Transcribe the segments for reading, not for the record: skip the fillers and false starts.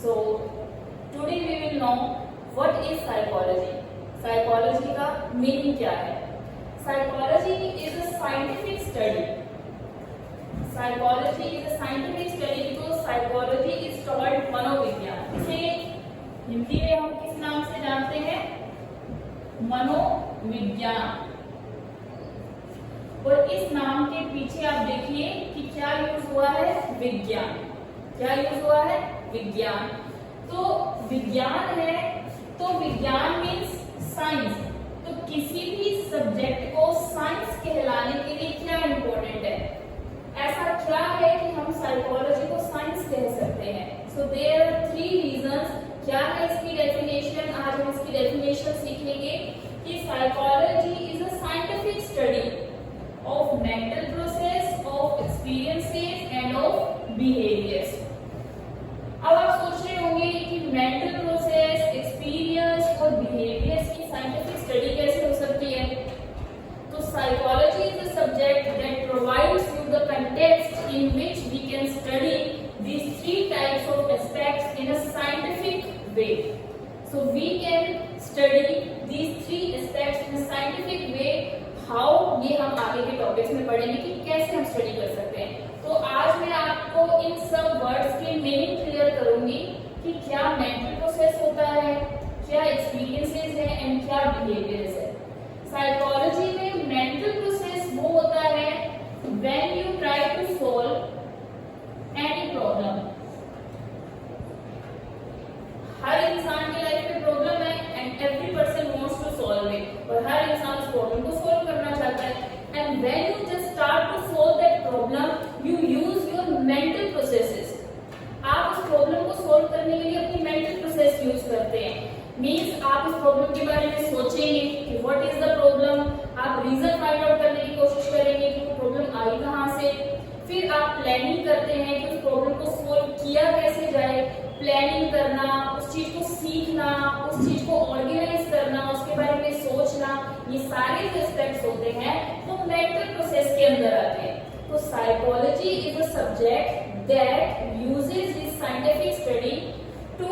So today we will know what is psychology. Psychology का meaning क्या है? Psychology is a scientific study. Psychology is a scientific study because psychology is called मनोविज्ञान. इसे हिंदी में हम किस नाम से जानते हैं? मनोविज्ञान. और इस नाम के पीछे आप देखिए कि क्या यूज हुआ है? विज्ञान. क्या यूज हुआ है? विज्ञान. तो विज्ञान है तो विज्ञान मीन्स साइंस. तो किसी भी सब्जेक्ट को साइंस कहलाने के लिए क्या इंपॉर्टेंट है? ऐसा क्या है कि हम साइकोलॉजी को साइंस कह सकते हैं? So there are 3 reasons. क्या है इसकी डेफिनेशन? आज हम इसकी डेफिनेशन सीखेंगे कि psychology is a scientific study of mental process, of experiences and of behaviors. अब आप सोच रहे होंगे कि मेंटल प्रोसेस, एक्सपीरियंस और बिहेवियर्स की साइंटिफिक स्टडी कैसे हो सकती है? तो psychology is the subject that provides you the context in which we can study these 3 types of aspects in a scientific way. So we can study these 3 aspects in a scientific way. How ये हम आगे के topics में पढ़ेंगे कि कैसे हम study कर सकते हैं. तो आज मैं आपको इन सब वर्ड्स के मीनिंग क्लियर करूंगी कि क्या मेंटल प्रोसेस होता है, क्या एक्सपीरियंसेस है एंड क्या बिहेवियर्स है. साइकोलॉजी में मेंटल प्रोसेस वो होता है when you try to solve any problem. हर इंसान की लाइफ में प्रॉब्लम है and every person wants to solve it. और हर इंसान उस प्रॉब्लम को सॉल्व करना चाहता है. And when you just start to solve that problem you use your mental processes. आप उस प्रॉब्लम को सॉल्व करने के लिए अपनी मेंटल प्रोसेस यूज करते हैं. मींस आप उस प्रॉब्लम के बारे में सोचेंगे कि व्हाट इज द प्रॉब्लम. आप रीजन फाइंड आउट करने की कोशिश करेंगे कि वो प्रॉब्लम आई कहां से. फिर आप प्लानिंग करते हैं कि उस प्रॉब्लम को सॉल्व किया कैसे जाए. प्लानिंग करना, उस चीज को सीखना, उस चीज को ऑर्गेनाइज करना, उसके बारे में सोचना, ये सारे जो एस्पेक्ट्स होते हैं वो मेंटल प्रोसेस के अंदर आते हैं. तो psychology is a subject that uses this scientific study to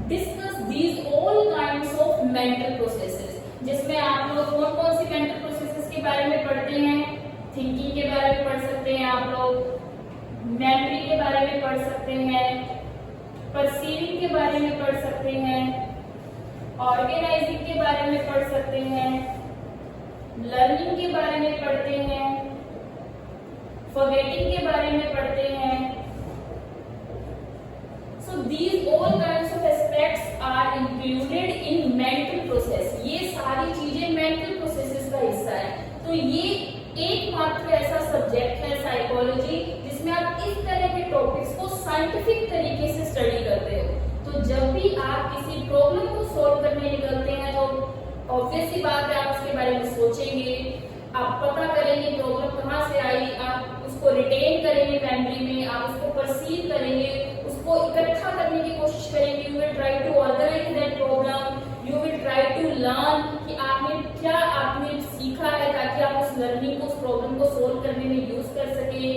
discuss these all kinds of mental processes. जिसमें आप लोग कौन कौन सी मेंटल प्रोसेसेस के बारे में पढ़ते हैं? थिंकिंग के बारे में पढ़ सकते हैं आप लोग, मेमोरी के बारे में पढ़ सकते हैं, परसीविंग के बारे में पढ़ सकते हैं, ऑर्गेनाइजिंग के बारे में पढ़ सकते हैं, लर्निंग के बारे में पढ़ते हैं, फॉरगेटिंग के बारे में पढ़ते हैं. So these all kinds of aspects are included in mental process. ये सारी चीजें मेंटल प्रोसेसेस का हिस्सा है. तो ये एकमात्र ऐसा सब्जेक्ट है साइकोलॉजी जिसमें आप इस तरह के टॉपिक्स को साइंटिफिक तरीके से स्टडी करते हो. तो जब भी आप किसी प्रॉब्लम को सॉल्व करने निकलते हैं तो ऑब्वियस सी बात है आप उसके बारे में सोचेंगे, आप पता करेंगे प्रॉब्लम कहाँ से आई, आप उसको रिटेन करेंगे मेमोरी में, आप उसको परसीव करेंगे, उसको इकट्ठा करने की कोशिश करेंगे. You will try to organise that problem. You will try to learn कि आपने सीखा है ताकि आप उस लर्निंग को, उस प्रॉब्लम को सोल्व करने में यूज कर सके.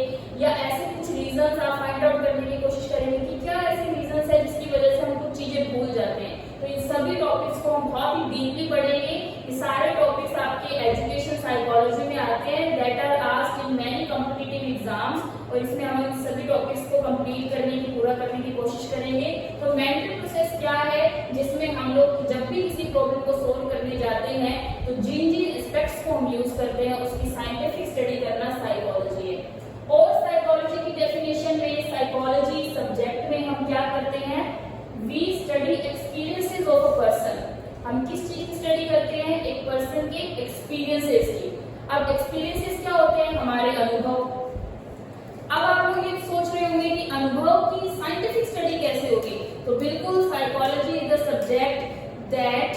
या ऐसे कुछ रीजंस आप फाइंड आउट करने की कोशिश करेंगे कि क्या ऐसे रीजंस है जिसकी वजह से हम कुछ चीजें भूल जाते हैं. तो इन सभी टॉपिक्स को हम बहुत ही डीपली पढ़ेंगे. ये सारे टॉपिक्स आपके एजुकेशन साइकोलॉजी में आते हैं that are asked in many competitive exams. और इसमें हम इन सभी टॉपिक्स को कंप्लीट करने की, पूरा करने की कोशिश करेंगे. तो मेंटल प्रोसेस क्या है जिसमें हम लोग जब भी किसी प्रॉब्लम को सोल्व करने जाते हैं तो जिन जिन एस्पेक्ट्स को हम यूज करते हैं उसकी साइंटिफिक स्टडी करना साइकोलॉजी है. और साइकोलॉजी की डेफिनेशन में, साइकोलॉजी सब्जेक्ट में हम क्या करते हैं? We study experiences of a person. हम किस चीज की स्टडी करते हैं? एक पर्सन के एक्सपीरियंसेस की. अब एक्सपीरियंसेस क्या होते हैं? हमारे अनुभव. अब आप लोग ये सोच रहे होंगे कि अनुभव की साइंटिफिक स्टडी कैसे होगी? तो बिल्कुल psychology is the subject that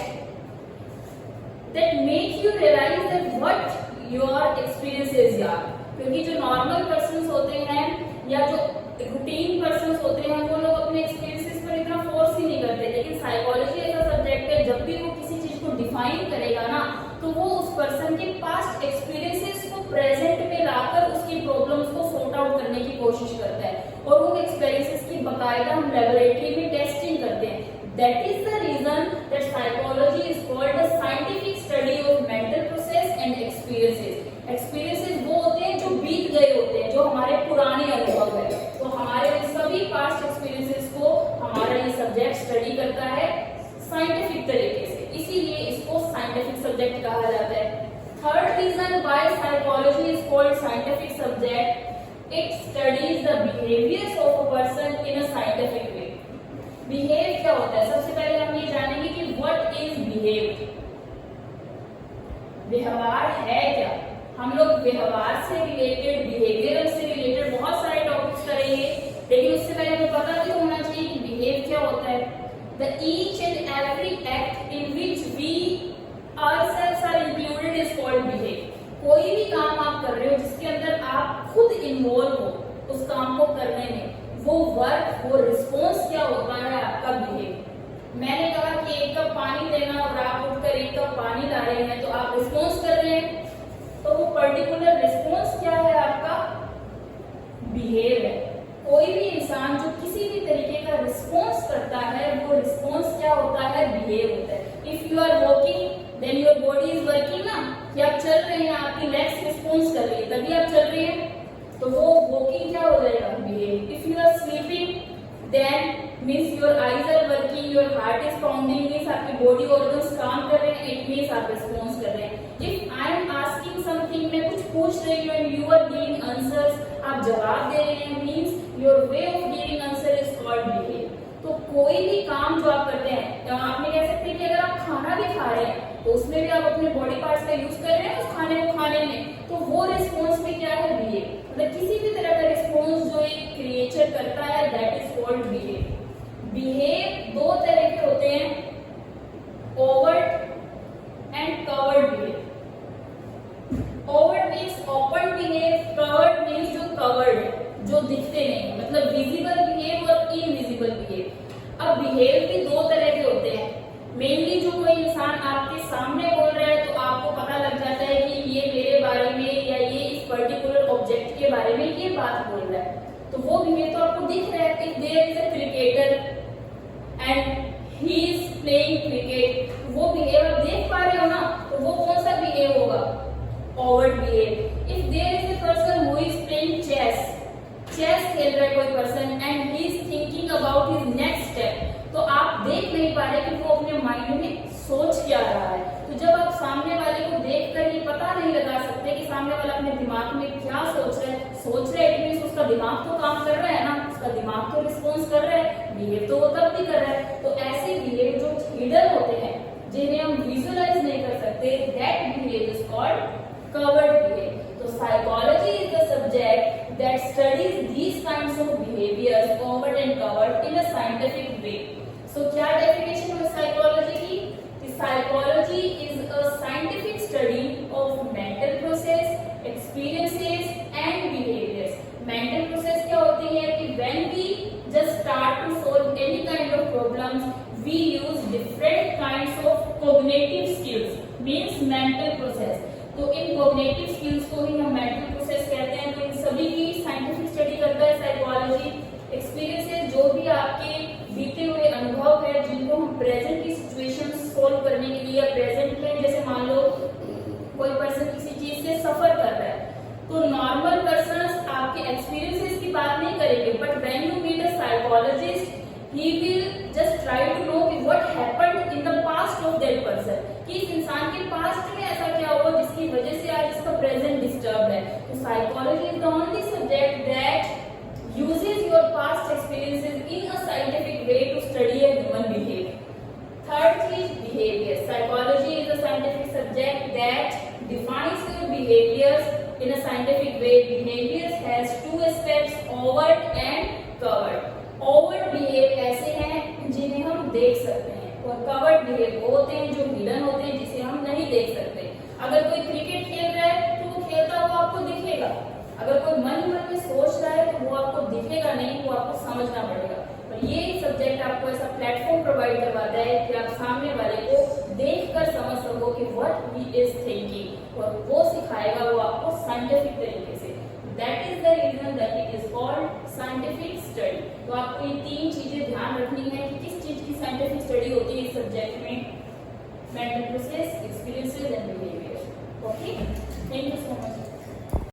make you realise that what your experiences are. क्योंकि जो नॉर्मल पर्सन्स होते हैं या जो रूटीन पर्सन्स होते हैं वो लोग अपने एक्सपीरियंसेस पर इतना फोर्स ही नहीं करते. लेकिन साइकोलॉजी ऐसा सब्जेक्ट है जब भी वो किसी चीज को डिफाइन करेगा ना तो वो उस पर्सन के पास्ट एक्सपीरियंसेस को प्रेजेंट में लाकर उसकी प्रॉब्लम्स को सॉर्ट आउट करने की कोशिश करता है. और उन एक्सपीरियंसेस की बकायदा हम लेबोरेटरी में test That is the reason that psychology is called a scientific study of mental process and experiences. Experiences वो होते हैं जो बीत गए होते हैं, जो हमारे पुराने अनुभव है। तो हमारे सभी पास्ट एक्सपीरियंसेस को हमारा ये सब्जेक्ट स्टडी करता है साइंटिफिक तरीके से, इसीलिए इसको साइंटिफिक सब्जेक्ट कहा जाता है। Third reason why psychology is called scientific subject, it studies the behaviors of a person in a scientific way. Behave क्या होता है? सबसे पहले हम ये जानेंगे कि what is behave. व्यवहार है क्या? हम लोग व्यवहार से रिलेटेड, बिहेवियर से रिलेटेड बहुत सारे टॉपिक्स करेंगे, लेकिन उससे पहले हमें पता भी होना चाहिए कि बिहेव क्या होता है। The each and every act in which we ourselves are included is called behave. कोई भी काम आप कर रहे हो जिसके अंदर आप खुद इन्वॉल्व हो उस काम को करने में, वो वर्क, वो रिस्पॉन्स क्या होता है आपका बिहेव। मैंने कहा कि 1 कप पानी देना और आप उठकर 1 कप पानी ला रहे हैं, तो आप रिस्पॉन्स कर रहे हैं, तो वो पर्टिकुलर रिस्पॉन्स क्या है आपका? बिहेव है। कोई भी इंसान जो किसी भी तरीके का रिस्पॉन्स करता है, वो रिस्पॉन्स क्या होता है? बिहेव होता है। If you are walking then your body is working ना, कि आप चल रहे हैं, आपकी लेग्स रिस्पॉन्स कर रही है, तभी आप चल रहे हैं, तो वो वॉकिंग क्या हो जाएगा? Behave. If you are sleeping then means your eyes are working, your heart is pounding, means आपके बॉडी ऑर्गन्स काम कर रहे हैं, इट मीन्स आप रिस्पॉन्स कर रहे हैं। If I am asking something, मैं कुछ पूछ रही हूँ and you are giving answers, आप जवाब दे रहे हैं, means your way of giving answer is called behave. तो कोई भी काम जो आप करते हैं, तो आप में कह सकते हैं कि अगर आप खाना भी खा रहे हैं तो उसमें भी आप अपने बॉडी पार्ट्स का यूज कर रहे हैं उस खाने को खाने में, तो वो रिस्पॉन्स में क्या है? बिहेव। मतलब किसी भी तरह का रिस्पॉन्स जो एक क्रिएचर करता है, that is called behave. Behave 2 तरह के होते हैं, overt and covered behave. Overt means open behave, covered means जो कवर्ड है, जो दिखते नहीं, मतलब विजिबल बिहेव और इनविजिबल बिहेव। अब बिहेव भी 2 तरह के होते हैं। मेनली जो कोई इंसान आपके सामने बोल रहा है तो आपको पता लग जाता है कि ये मेरे बारे में या ये इस पर्टिकुलर ऑब्जेक्ट के बारे में ये बात बोल रहा है, तो वो बिहेव तो आपको दिख रहा है। If there is a cricketer and he is playing cricket, वो बिहेव आप देख पा रहे हो ना, तो वो कौन सा बिहेव होगा? Overt behave. If there is a person who is playing chess, chess खेल रहा है कोई person and he is thinking about his next step, तो आप देख नहीं पा रहे कि वो अपने माइंड में सोच क्या रहा है। तो जब आप सामने वाले को देखकर ये पता नहीं लगा सकते कि सामने वाला अपने दिमाग में क्या सोच रहा है, इट मींस उसका दिमाग तो काम कर रहा है ना, उसका दिमाग तो रिस्पॉन्स कर रहा है, बिहेव तो वो तब भी कर रहा है। तो ऐसे बिहेव जो हिडन होते हैं, जिन्हें हम विजुअलाइज नहीं कर सकते, that behave is called covered behave. तो psychology is the subject that studies these kinds of behaviors, overt and covert, in a scientific way. So क्या definition है psychology की? Psychology is a scientific study of mental process, experiences and behaviors. Mental process क्या होती है कि when we just start to solve any kind of problems, we use different kinds of cognitive skills, means mental process. तो इन cognitive skills को ही हम mental process कहते हैं। तो इन सभी की साइंटिफिक स्टडी करता है साइकोलॉजी। एक्सपीरियंसेस जो भी आपके बीते हुए अनुभव है, जिनको हम प्रेजेंट की सिचुएशन सॉल्व करने के लिए, प्रेजेंट में जैसे मान लो कोई पर्सन किसी चीज से सफर कर रहा है, तो नॉर्मल पर्सन आपके एक्सपीरियंसेस की बात नहीं करेंगे, but when you meet a psychologist, he will just try to know what happened in the past of that person, कि इस इंसान के पास्ट में ऐसा क्या हुआ जिसकी वजह से आज इसका प्रेजेंट डिस्टर्ब है। तो psychology is the only subject that uses your past experiences in a scientific way to study a human behavior. Third is behavior. Psychology is a scientific subject that defines your behaviors in a scientific way. Behaviors has 2 aspects, overt and covert. Overt behave ऐसे हैं जिन्हें हम देख सकते हैं, और covered behave वो होते हैं जो हिडन होते हैं, जिसे हम नहीं देख सकते। अगर कोई क्रिकेट खेल रहा है तो वो खेलता हुआ आपको दिखेगा, अगर कोई मन में सोच रहा है तो वो आपको दिखेगा नहीं, वो आपको समझना पड़ेगा। और ये सब्जेक्ट आपको ऐसा प्लेटफॉर्म प्रोवाइड करवाता है कि आप सामने वाले को देखकर समझ सको कि व्हाट ही इज थिंकिंग, और वो सिखाएगा वो आपको साइंटिफिक तरीके से। That is the reason that it is called scientific study. तो आपको ये 3 चीजें ध्यान रखनी है कि किस चीज की साइंटिफिक स्टडी होती है इस सब्जेक्ट में, mental process, experiences and behaviour. Okay, thank you so much.